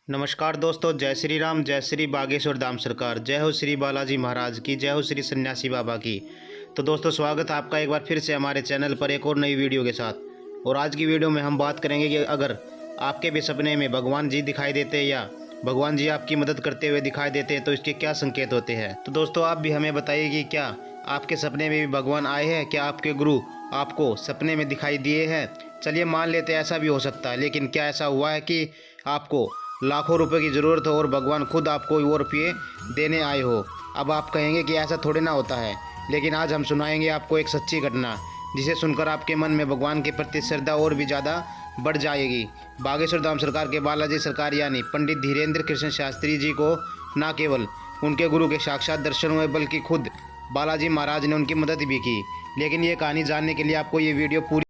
नमस्कार दोस्तों, जय श्री राम, जय श्री बागेश्वर धाम सरकार, जय हो श्री बालाजी महाराज की, जय हो श्री सन्यासी बाबा की। तो दोस्तों, स्वागत है आपका एक बार फिर से हमारे चैनल पर एक और नई वीडियो के साथ। और आज की वीडियो में हम बात करेंगे कि अगर आपके भी सपने में भगवान जी दिखाई देते हैं या भगवान जी आपकी मदद करते हुए दिखाई देते हैं तो इसके क्या संकेत होते हैं। तो दोस्तों, आप भी हमें बताइए कि क्या आपके सपने में भी भगवान आए हैं, क्या आपके गुरु आपको सपने में दिखाई दिए हैं। चलिए मान लेते हैं ऐसा भी हो सकता है, लेकिन क्या ऐसा हुआ है कि आपको लाखों रुपए की ज़रूरत हो और भगवान खुद आपको वो रुपये देने आए हो। अब आप कहेंगे कि ऐसा थोड़े ना होता है, लेकिन आज हम सुनाएंगे आपको एक सच्ची घटना, जिसे सुनकर आपके मन में भगवान के प्रति श्रद्धा और भी ज़्यादा बढ़ जाएगी। बागेश्वर धाम सरकार के बालाजी सरकार यानी पंडित धीरेन्द्र कृष्ण शास्त्री जी को न केवल उनके गुरु के साक्षात दर्शन हुए, बल्कि खुद बालाजी महाराज ने उनकी मदद भी की। लेकिन ये कहानी जानने के लिए आपको ये वीडियो पूरी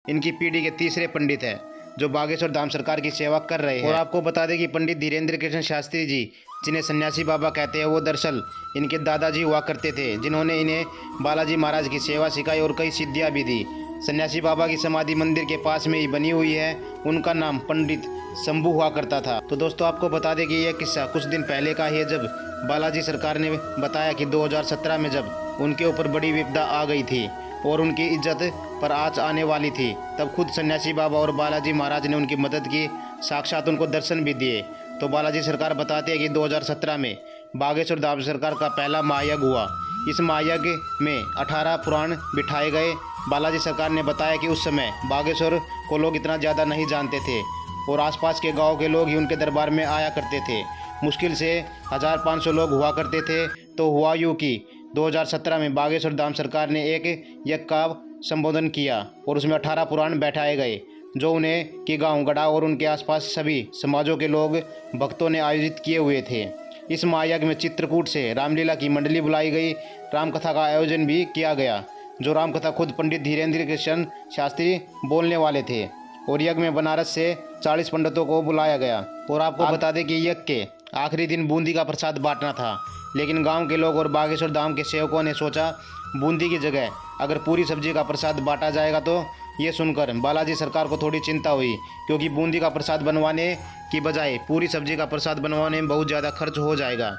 इनकी पीढ़ी के तीसरे पंडित हैं जो बागेश्वर धाम सरकार की सेवा कर रहे हैं। और आपको बता दें कि पंडित धीरेन्द्र कृष्ण शास्त्री जी, जिन्हें सन्यासी बाबा कहते हैं, वो दरअसल इनके दादाजी हुआ करते थे, जिन्होंने इन्हें बालाजी महाराज की सेवा सिखाई और कई सिद्धियां भी दी। सन्यासी बाबा की समाधि मंदिर के पास में ही बनी हुई है। उनका नाम पंडित शंभू हुआ करता था। तो दोस्तों, आपको बता दें कि यह किस्सा कुछ दिन पहले का ही है, जब बालाजी सरकार ने बताया कि 2017 में जब उनके ऊपर बड़ी विपदा आ गई थी और उनकी इज्जत पर आँच आने वाली थी, तब खुद सन्यासी बाबा और बालाजी महाराज ने उनकी मदद की, साक्षात उनको दर्शन भी दिए। तो बालाजी सरकार बताते हैं कि 2017 में बागेश्वर धाम सरकार का पहला महायज्ञ हुआ। इस महायज्ञ में 18 पुराण बिठाए गए। बालाजी सरकार ने बताया कि उस समय बागेश्वर को लोग इतना ज़्यादा नहीं जानते थे और आसपास के गांव के लोग ही उनके दरबार में आया करते थे। मुश्किल से 1500 लोग हुआ करते थे। तो हुआ यूँ कि 2017 में बागेश्वर धाम सरकार ने एक यज्ञ का संबोधन किया और उसमें 18 पुराण बैठाए गए, जो उन्हें कि गाँव गढ़ा और उनके आसपास सभी समाजों के लोग भक्तों ने आयोजित किए हुए थे। इस महायज्ञ में चित्रकूट से रामलीला की मंडली बुलाई गई। रामकथा का आयोजन भी किया गया, जो रामकथा खुद पंडित धीरेन्द्र कृष्ण शास्त्री बोलने वाले थे। और यज्ञ में बनारस से 40 पंडितों को बुलाया गया। और आपको बता दें कि यज्ञ के आखिरी दिन बूंदी का प्रसाद बांटना था, लेकिन गांव के लोग और बागेश्वर धाम के सेवकों ने सोचा बूंदी की जगह अगर पूरी सब्जी का प्रसाद बांटा जाएगा। तो ये सुनकर बालाजी सरकार को थोड़ी चिंता हुई, क्योंकि बूंदी का प्रसाद बनवाने की बजाय पूरी सब्जी का प्रसाद बनवाने में बहुत ज़्यादा खर्च हो जाएगा।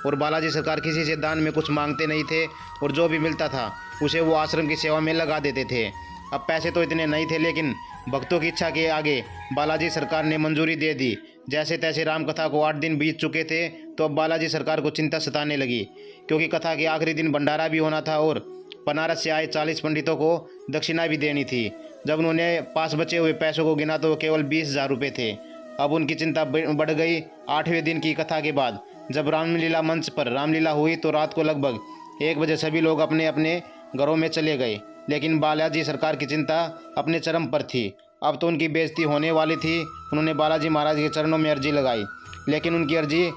और बालाजी सरकार किसी से दान में कुछ मांगते नहीं थे और जो भी मिलता था उसे वो आश्रम की सेवा में लगा देते थे। अब पैसे तो इतने नहीं थे, लेकिन भक्तों की इच्छा के आगे बालाजी सरकार ने मंजूरी दे दी। जैसे तैसे रामकथा को 8 दिन बीत चुके थे, तो अब बालाजी सरकार को चिंता सताने लगी, क्योंकि कथा के आखिरी दिन भंडारा भी होना था और बनारस से आए 40 पंडितों को दक्षिणा भी देनी थी। जब उन्होंने पास बचे हुए पैसों को गिना तो केवल 20,000 रुपये थे। अब उनकी चिंता बढ़ गई। 8वें दिन की कथा के बाद जब रामलीला मंच पर रामलीला हुई तो रात को लगभग 1 बजे सभी लोग अपने अपने घरों में चले गए। लेकिन बालाजी सरकार की चिंता अपने चरम पर थी। अब तो उनकी बेइज्जती होने वाली थी। उन्होंने बालाजी महाराज के चरणों में अर्जी लगाई, लेकिन उनकी अर्जी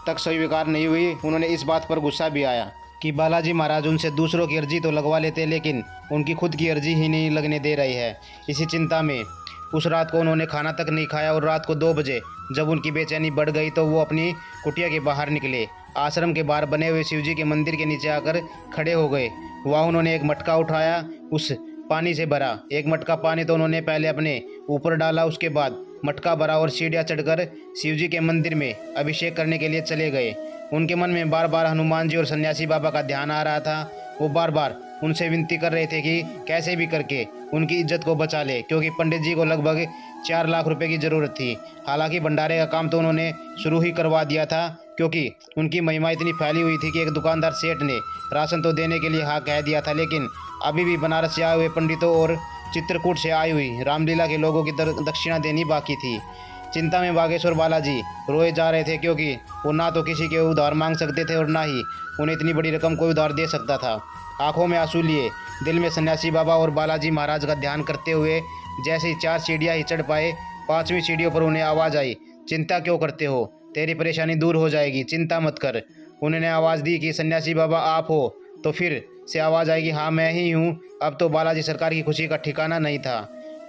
तक स्वीकार नहीं हुई। उन्होंने इस बात पर गुस्सा भी आया कि बालाजी महाराज उनसे दूसरों की अर्जी तो लगवा लेते, लेकिन उनकी खुद की अर्जी ही नहीं लगने दे रही है। इसी चिंता में उस रात को उन्होंने खाना तक नहीं खाया और रात को 2 बजे जब उनकी बेचैनी बढ़ गई तो वो अपनी कुटिया के बाहर निकले। आश्रम के बाहर बने हुए शिवजी के मंदिर के नीचे आकर खड़े हो गए। वहाँ उन्होंने एक मटका उठाया, उस पानी से भरा। एक मटका पानी तो उन्होंने पहले अपने ऊपर डाला, उसके बाद मटका भरा और सीढ़ियाँ चढ़कर शिवजी के मंदिर में अभिषेक करने के लिए चले गए। उनके मन में बार बार हनुमान जी और सन्यासी बाबा का ध्यान आ रहा था। वो बार बार उनसे विनती कर रहे थे कि कैसे भी करके उनकी इज्जत को बचा ले, क्योंकि पंडित जी को लगभग 4 लाख रुपए की ज़रूरत थी। हालांकि भंडारे का काम तो उन्होंने शुरू ही करवा दिया था, क्योंकि उनकी महिमा इतनी फैली हुई थी कि एक दुकानदार सेठ ने राशन तो देने के लिए हाँ कह दिया था, लेकिन अभी भी बनारस से आए हुए पंडितों और चित्रकूट से आई हुई रामलीला के लोगों की दक्षिणा देनी बाकी थी। चिंता में बागेश्वर बालाजी रोए जा रहे थे, क्योंकि वो ना तो किसी के उधार मांग सकते थे और ना ही उन्हें इतनी बड़ी रकम कोई उधार दे सकता था। आंखों में आंसू लिए दिल में सन्यासी बाबा और बालाजी महाराज का ध्यान करते हुए जैसे ही 4 सीढ़ियाँ ही चढ़ पाए, 5वीं सीढ़ियों पर उन्हें आवाज़ आई, चिंता क्यों करते हो, तेरी परेशानी दूर हो जाएगी, चिंता मत कर। उन्होंने आवाज़ दी कि सन्यासी बाबा आप हो, तो फिर से आवाज़ आएगी, हाँ मैं ही हूँ। अब तो बालाजी सरकार की खुशी का ठिकाना नहीं था।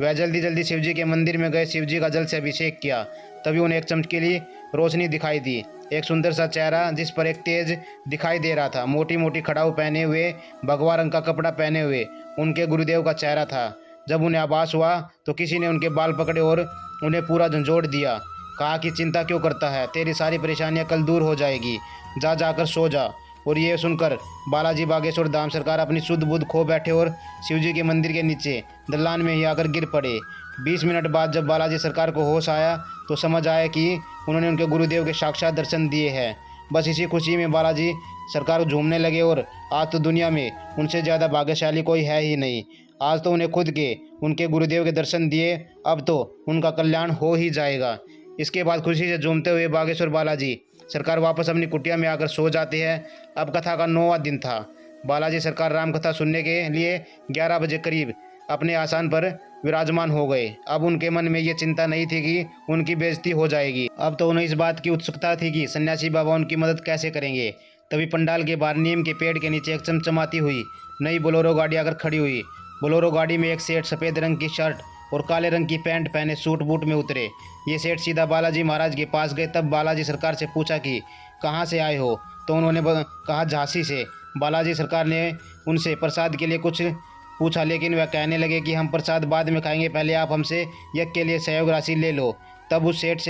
वह जल्दी जल्दी शिवजी के मंदिर में गए, शिवजी का जल से अभिषेक किया। तभी उन्हें एक चमकीली रोशनी दिखाई दी, एक सुंदर सा चेहरा जिस पर एक तेज दिखाई दे रहा था। मोटी मोटी खड़ाऊ पहने हुए, भगवा रंग का कपड़ा पहने हुए उनके गुरुदेव का चेहरा था। जब उन्हें आभास हुआ तो किसी ने उनके बाल पकड़े और उन्हें पूरा झंझोड़ दिया। कहा कि चिंता क्यों करता है, तेरी सारी परेशानियां कल दूर हो जाएगी, जा जाकर सो जा। और ये सुनकर बालाजी बागेश्वर धाम सरकार अपनी शुद्ध बुद्ध खो बैठे और शिवजी के मंदिर के नीचे दलान में ही आकर गिर पड़े। 20 मिनट बाद जब बालाजी सरकार को होश आया तो समझ आया कि उन्होंने उनके गुरुदेव के साक्षात दर्शन दिए हैं। बस इसी खुशी में बालाजी सरकार झूमने लगे और आज तो दुनिया में उनसे ज़्यादा भाग्यशाली कोई है ही नहीं। आज तो उन्हें खुद के उनके गुरुदेव के दर्शन दिए, अब तो उनका कल्याण हो ही जाएगा। इसके बाद खुशी से झूमते हुए बागेश्वर बालाजी सरकार वापस अपनी कुटिया में आकर सो जाते हैं। अब कथा का 9वां दिन था। बालाजी सरकार राम कथा सुनने के लिए 11 बजे करीब अपने आसन पर विराजमान हो गए। अब उनके मन में ये चिंता नहीं थी कि उनकी बेइज्जती हो जाएगी, अब तो उन्हें इस बात की उत्सुकता थी कि सन्यासी बाबा उनकी मदद कैसे करेंगे। तभी पंडाल के बाहर नीम के पेड़ के नीचे एक चमचमाती हुई नई बोलेरो गाड़ी आकर खड़ी हुई। बोलेरो गाड़ी में एक सेठ सफ़ेद रंग की शर्ट और काले रंग की पैंट पहने सूट बूट में उतरे। ये सेठ सीधा बालाजी महाराज के पास गए। तब बालाजी सरकार से पूछा कि कहाँ से आए हो, तो उन्होंने कहा झांसी से। बालाजी सरकार ने उनसे प्रसाद के लिए कुछ पूछा, लेकिन वह कहने लगे कि हम प्रसाद बाद में खाएंगे, पहले आप हमसे यज्ञ के लिए सहयोग राशि ले लो। तब उस सेठ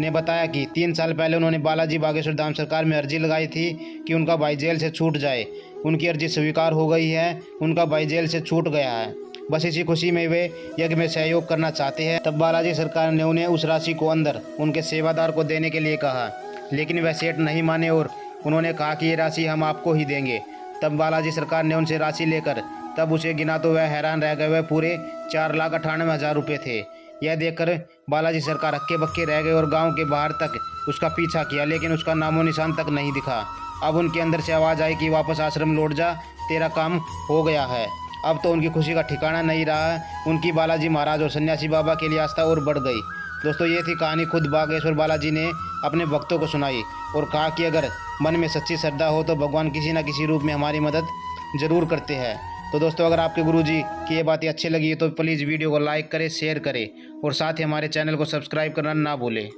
ने बताया कि 3 साल पहले उन्होंने बालाजी बागेश्वर धाम सरकार में अर्जी लगाई थी कि उनका भाई जेल से छूट जाए। उनकी अर्जी स्वीकार हो गई है, उनका भाई जेल से छूट गया है। बस इसी खुशी में वे यज्ञ में सहयोग करना चाहते हैं। तब बालाजी सरकार ने उन्हें उस राशि को अंदर उनके सेवादार को देने के लिए कहा, लेकिन वह सेठ नहीं माने और उन्होंने कहा कि ये राशि हम आपको ही देंगे। तब बालाजी सरकार ने उनसे राशि लेकर तब उसे गिना तो वह हैरान रह गए। वह पूरे 4,98,000 रुपये थे। यह देखकर बालाजी सरकार हक्के बक्के रह गए और गांव के बाहर तक उसका पीछा किया, लेकिन उसका नामो निशान तक नहीं दिखा। अब उनके अंदर से आवाज़ आई कि वापस आश्रम लौट जा, तेरा काम हो गया है। अब तो उनकी खुशी का ठिकाना नहीं रहा। उनकी बालाजी महाराज और सन्यासी बाबा के लिए आस्था और बढ़ गई। दोस्तों, ये थी कहानी खुद बागेश्वर बालाजी ने अपने भक्तों को सुनाई और कहा कि अगर मन में सच्ची श्रद्धा हो तो भगवान किसी न किसी रूप में हमारी मदद ज़रूर करते हैं। तो दोस्तों, अगर आपके गुरुजी की ये बातें अच्छी लगी तो प्लीज़ वीडियो को लाइक करें, शेयर करें और साथ ही हमारे चैनल को सब्सक्राइब करना ना भूलें।